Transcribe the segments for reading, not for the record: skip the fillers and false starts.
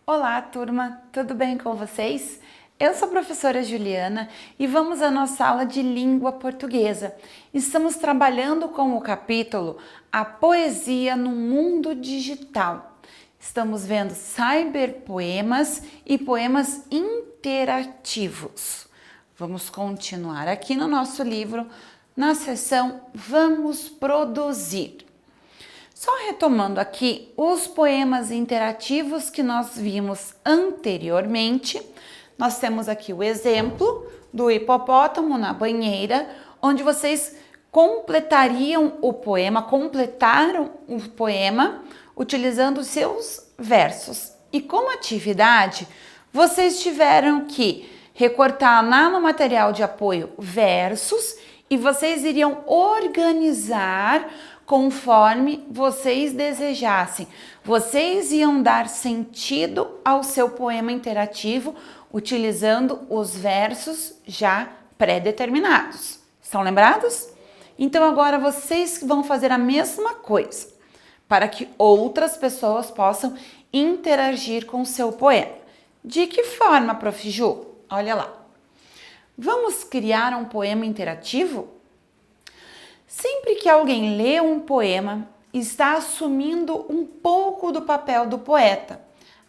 Olá, turma, tudo bem com vocês? Eu sou a professora Juliana e vamos à nossa aula de língua portuguesa. Estamos trabalhando com o capítulo A Poesia no Mundo Digital. Estamos vendo cyberpoemas e poemas interativos. Vamos continuar aqui no nosso livro, na seção Vamos Produzir. Só retomando aqui os poemas interativos que nós vimos anteriormente, nós temos aqui o exemplo do hipopótamo na banheira, onde vocês completaram o poema utilizando seus versos. E como atividade, vocês tiveram que recortar lá no material de apoio versos e vocês iriam organizar conforme vocês desejassem. Vocês iam dar sentido ao seu poema interativo utilizando os versos já pré-determinados. Estão lembrados? Então agora vocês vão fazer a mesma coisa para que outras pessoas possam interagir com o seu poema. De que forma, Prof. Ju? Olha lá. Vamos criar um poema interativo? Sempre que alguém lê um poema, está assumindo um pouco do papel do poeta.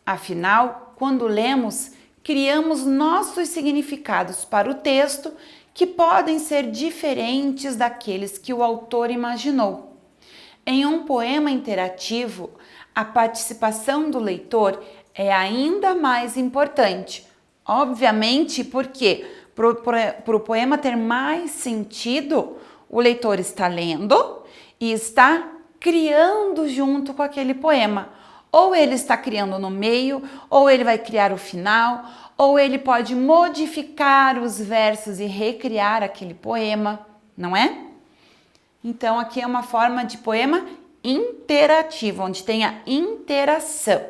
Afinal, quando lemos, criamos nossos significados para o texto que podem ser diferentes daqueles que o autor imaginou. Em um poema interativo, a participação do leitor é ainda mais importante. Obviamente, porque para o poema ter mais sentido, o leitor está lendo e está criando junto com aquele poema. Ou ele está criando no meio, ou ele vai criar o final, ou ele pode modificar os versos e recriar aquele poema, não é? Então aqui é uma forma de poema interativo, onde tem a interação.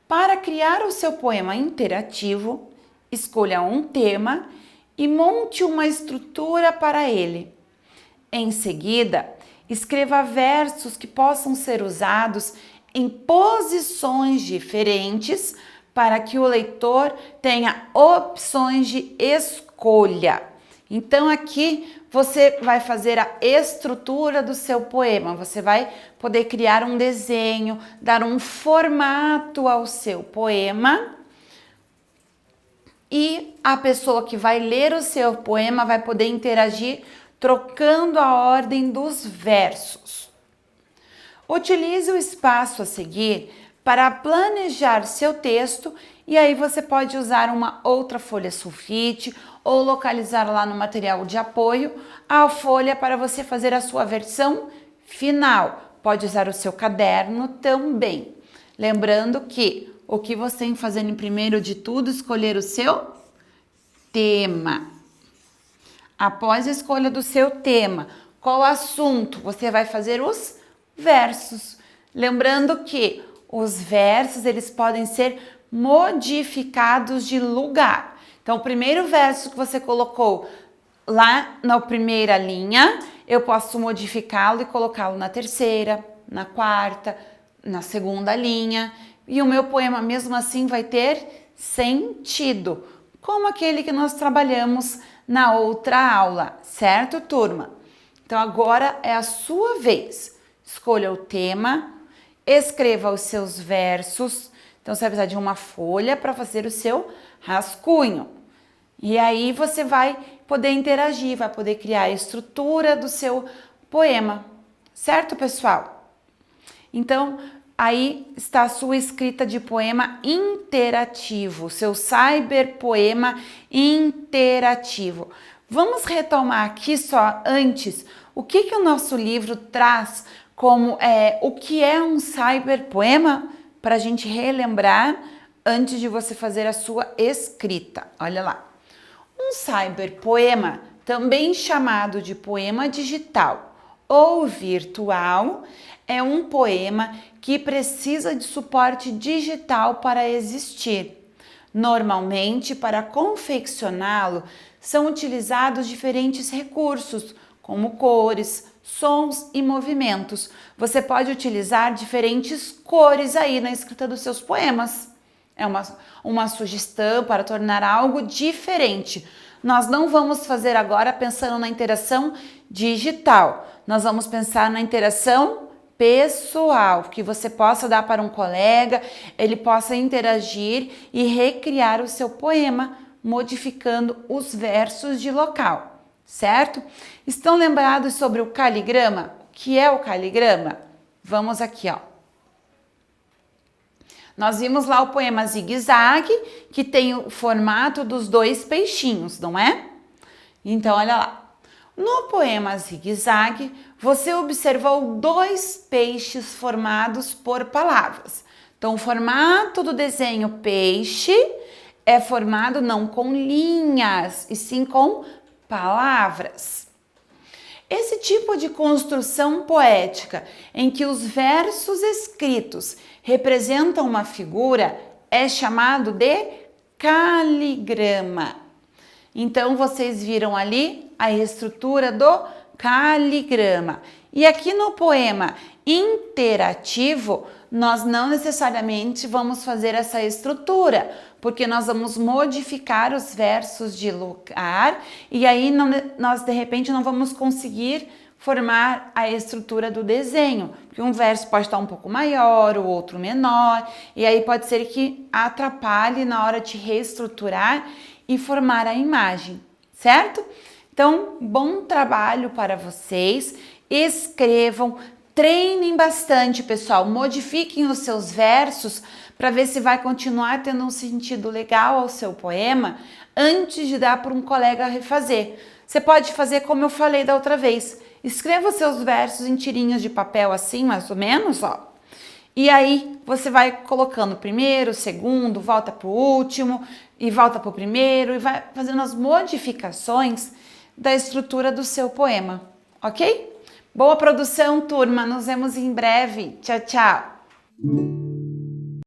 Para criar o seu poema interativo, escolha um tema e monte uma estrutura para ele. Em seguida, escreva versos que possam ser usados em posições diferentes para que o leitor tenha opções de escolha. Então aqui você vai fazer a estrutura do seu poema, você vai poder criar um desenho, dar um formato ao seu poema. E a pessoa que vai ler o seu poema vai poder interagir trocando a ordem dos versos. Utilize o espaço a seguir para planejar seu texto e aí você pode usar uma outra folha sulfite ou localizar lá no material de apoio a folha para você fazer a sua versão final. Pode usar o seu caderno também. Lembrando que o que você tem que fazer em primeiro de tudo, escolher o seu tema. Após a escolha do seu tema, qual assunto? Você vai fazer os versos. Lembrando que os versos, eles podem ser modificados de lugar. Então, o primeiro verso que você colocou lá na primeira linha, eu posso modificá-lo e colocá-lo na terceira, na quarta, na segunda linha. E o meu poema, mesmo assim, vai ter sentido, como aquele que nós trabalhamos na outra aula, certo, turma? Então, agora é a sua vez. Escolha o tema, escreva os seus versos. Então, você vai precisar de uma folha para fazer o seu rascunho. E aí, você vai poder interagir, vai poder criar a estrutura do seu poema, certo, pessoal? Então, aí está a sua escrita de poema interativo, seu cyberpoema interativo. Vamos retomar aqui só antes o que o nosso livro traz como o que é um cyberpoema para a gente relembrar antes de você fazer a sua escrita. Olha lá. Um cyberpoema, também chamado de poema digital ou virtual, é um poema que precisa de suporte digital para existir. Normalmente, para confeccioná-lo, são utilizados diferentes recursos, como cores, sons e movimentos. Você pode utilizar diferentes cores aí na escrita dos seus poemas. É uma sugestão para tornar algo diferente. Nós não vamos fazer agora pensando na interação digital. Nós vamos pensar na interação pessoal, que você possa dar para um colega, ele possa interagir e recriar o seu poema, modificando os versos de local, certo? Estão lembrados sobre o caligrama? O que é o caligrama? Vamos aqui, ó. Nós vimos lá o poema Zigue-Zague, que tem o formato dos dois peixinhos, não é? Então, olha lá. No poema Zigue-Zague, você observou dois peixes formados por palavras. Então, o formato do desenho peixe é formado não com linhas, e sim com palavras. Esse tipo de construção poética, em que os versos escritos representam uma figura, é chamado de caligrama. Então, vocês viram ali a estrutura do caligrama. E aqui no poema interativo, nós não necessariamente vamos fazer essa estrutura, porque nós vamos modificar os versos de lugar e aí nós de repente não vamos conseguir formar a estrutura do desenho, porque um verso pode estar um pouco maior, o outro menor, e aí pode ser que atrapalhe na hora de reestruturar e formar a imagem, certo? Então, bom trabalho para vocês, escrevam, treinem bastante, pessoal, modifiquem os seus versos para ver se vai continuar tendo um sentido legal ao seu poema antes de dar para um colega refazer. Você pode fazer como eu falei da outra vez, escreva os seus versos em tirinhas de papel assim, mais ou menos, ó. E aí você vai colocando o primeiro, o segundo, volta para o último e volta para o primeiro e vai fazendo as modificações da estrutura do seu poema, ok? Boa produção, turma! Nos vemos em breve. Tchau, tchau!